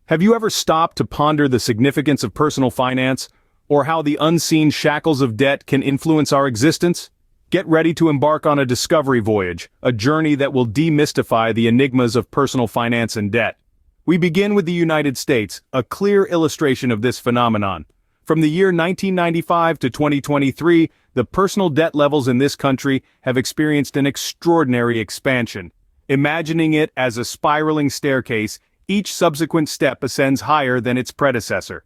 Have you ever stopped to ponder the significance of personal finance, or how the unseen shackles of debt can influence our existence? Get ready to embark on a discovery voyage, a journey that will demystify the enigmas of personal finance and debt. We begin with the United States, a clear illustration of this phenomenon. From the year 1995 to 2023, the personal debt levels in this country have experienced an extraordinary expansion. Imagining it as a spiraling staircase, each subsequent step ascends higher than its predecessor.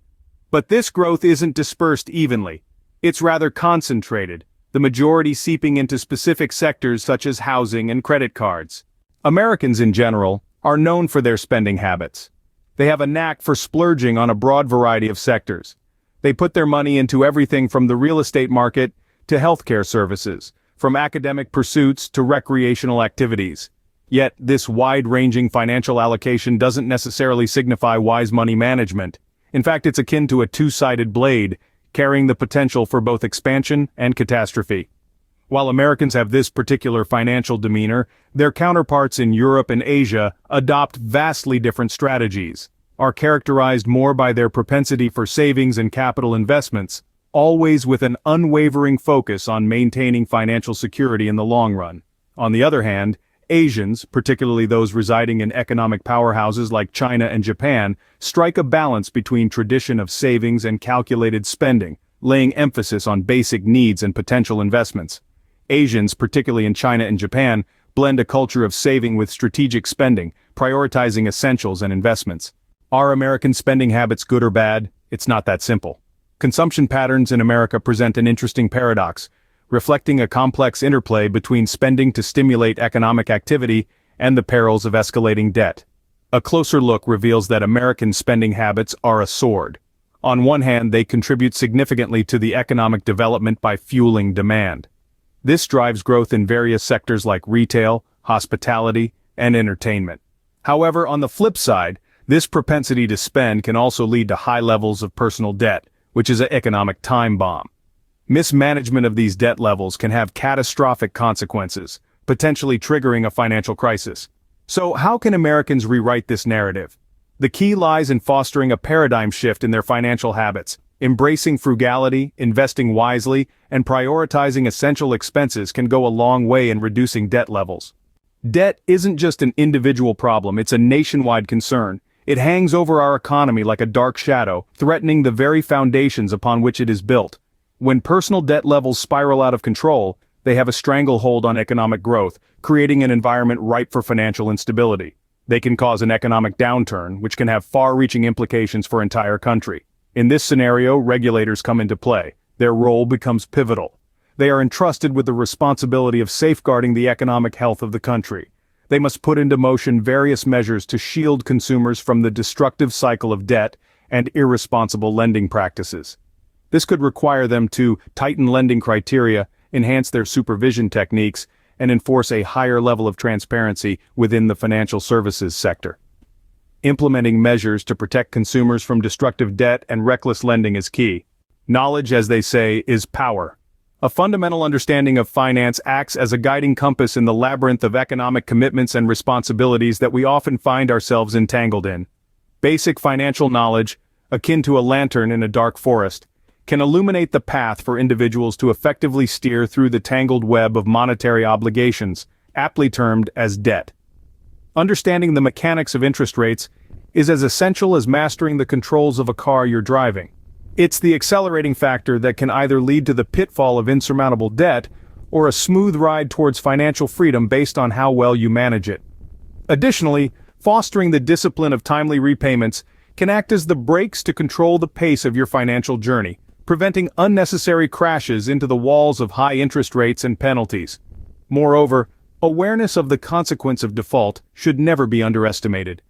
But this growth isn't dispersed evenly. It's rather concentrated, the majority seeping into specific sectors such as housing and credit cards. Americans in general are known for their spending habits. They have a knack for splurging on a broad variety of sectors. They put their money into everything from the real estate market to healthcare services, from academic pursuits to recreational activities. Yet, this wide-ranging financial allocation doesn't necessarily signify wise money management. In fact, it's akin to a two-sided blade, carrying the potential for both expansion and catastrophe. While Americans have this particular financial demeanor, their counterparts in Europe and Asia adopt vastly different strategies, are characterized more by their propensity for savings and capital investments, always with an unwavering focus on maintaining financial security in the long run. On the other hand, Asians, particularly those residing in economic powerhouses like China and Japan, strike a balance between tradition of savings and calculated spending, laying emphasis on basic needs and potential investments. Asians, particularly in China and Japan, blend a culture of saving with strategic spending, prioritizing essentials and investments. Are American spending habits good or bad? It's not that simple. Consumption patterns in America present an interesting paradox, reflecting a complex interplay between spending to stimulate economic activity and the perils of escalating debt. A closer look reveals that American spending habits are a sword. On one hand, they contribute significantly to the economic development by fueling demand. This drives growth in various sectors like retail, hospitality, and entertainment. However, on the flip side, this propensity to spend can also lead to high levels of personal debt, which is an economic time bomb. Mismanagement of these debt levels can have catastrophic consequences, potentially triggering a financial crisis. So how can Americans rewrite this narrative? The key lies in fostering a paradigm shift in their financial habits. Embracing frugality, investing wisely, and prioritizing essential expenses can go a long way in reducing debt levels. Debt isn't just an individual problem, it's a nationwide concern. It hangs over our economy like a dark shadow, threatening the very foundations upon which it is built. When personal debt levels spiral out of control, they have a stranglehold on economic growth, creating an environment ripe for financial instability. They can cause an economic downturn, which can have far-reaching implications for entire country. In this scenario, regulators come into play. Their role becomes pivotal. They are entrusted with the responsibility of safeguarding the economic health of the country. They must put into motion various measures to shield consumers from the destructive cycle of debt and irresponsible lending practices. This could require them to tighten lending criteria, enhance their supervision techniques, and enforce a higher level of transparency within the financial services sector. Implementing measures to protect consumers from destructive debt and reckless lending is key. Knowledge, as they say, is power. A fundamental understanding of finance acts as a guiding compass in the labyrinth of economic commitments and responsibilities that we often find ourselves entangled in. Basic financial knowledge, akin to a lantern in a dark forest, can illuminate the path for individuals to effectively steer through the tangled web of monetary obligations, aptly termed as debt. Understanding the mechanics of interest rates is as essential as mastering the controls of a car you're driving. It's the accelerating factor that can either lead to the pitfall of insurmountable debt or a smooth ride towards financial freedom based on how well you manage it. Additionally, fostering the discipline of timely repayments can act as the brakes to control the pace of your financial journey, preventing unnecessary crashes into the walls of high interest rates and penalties. Moreover, awareness of the consequence of default should never be underestimated.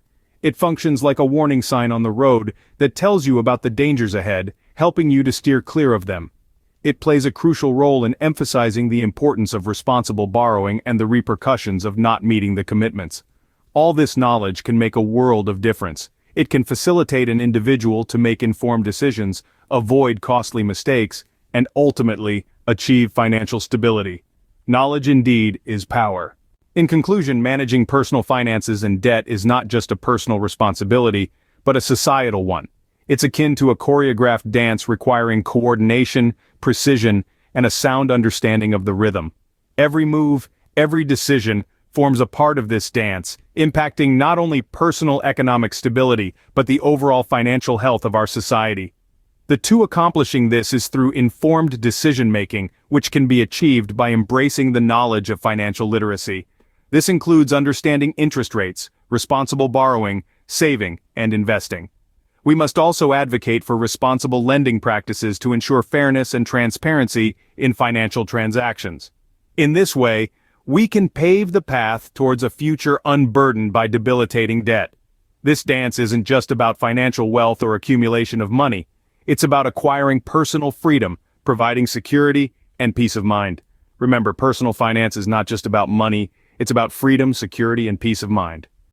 It functions like a warning sign on the road that tells you about the dangers ahead, helping you to steer clear of them. It plays a crucial role in emphasizing the importance of responsible borrowing and the repercussions of not meeting the commitments. All this knowledge can make a world of difference. It can facilitate an individual to make informed decisions, avoid costly mistakes, and ultimately achieve financial stability. Knowledge indeed is power. In conclusion, managing personal finances and debt is not just a personal responsibility, but a societal one. It's akin to a choreographed dance requiring coordination, precision, and a sound understanding of the rhythm. Every move, every decision, forms a part of this dance, impacting not only personal economic stability, but the overall financial health of our society. The two accomplishing this is through informed decision-making, which can be achieved by embracing the knowledge of financial literacy. This includes understanding interest rates, responsible borrowing, saving, and investing. We must also advocate for responsible lending practices to ensure fairness and transparency in financial transactions. In this way, we can pave the path towards a future unburdened by debilitating debt. This dance isn't just about financial wealth or accumulation of money. It's about acquiring personal freedom, providing security, and peace of mind. Remember, personal finance is not just about money, it's about freedom, security, and peace of mind.